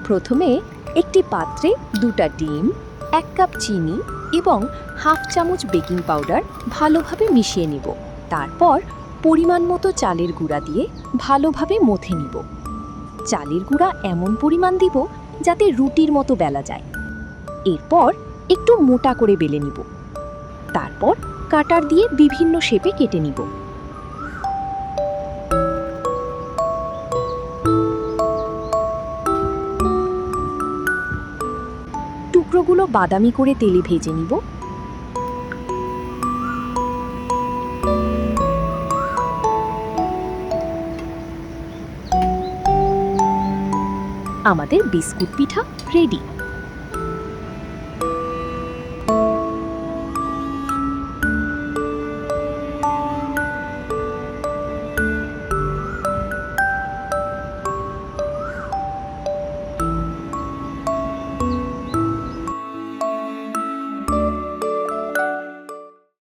প্রথমে একটি পাত্রে 2টা ডিম, 1 কাপ চিনি এবং হাফ চামচ বেকিং পাউডার ভালোভাবে মিশিয়ে নিব। তারপর পরিমাণ মতো চালের গুঁড়া দিয়ে ভালোভাবে মথে নিব। চালের গুঁড়া এমন পরিমাণ দিব যাতে রুটির মতো বেলা যায়। এরপর একটু মোটা করে বেলে নিব। তারপর কাটার দিয়ে বিভিন্ন শেপে কেটে নিব। টুকরোগুলো বাদামি করে তেলে ভেজে নিব। আমাদের বিস্কুট পিঠা রেডি।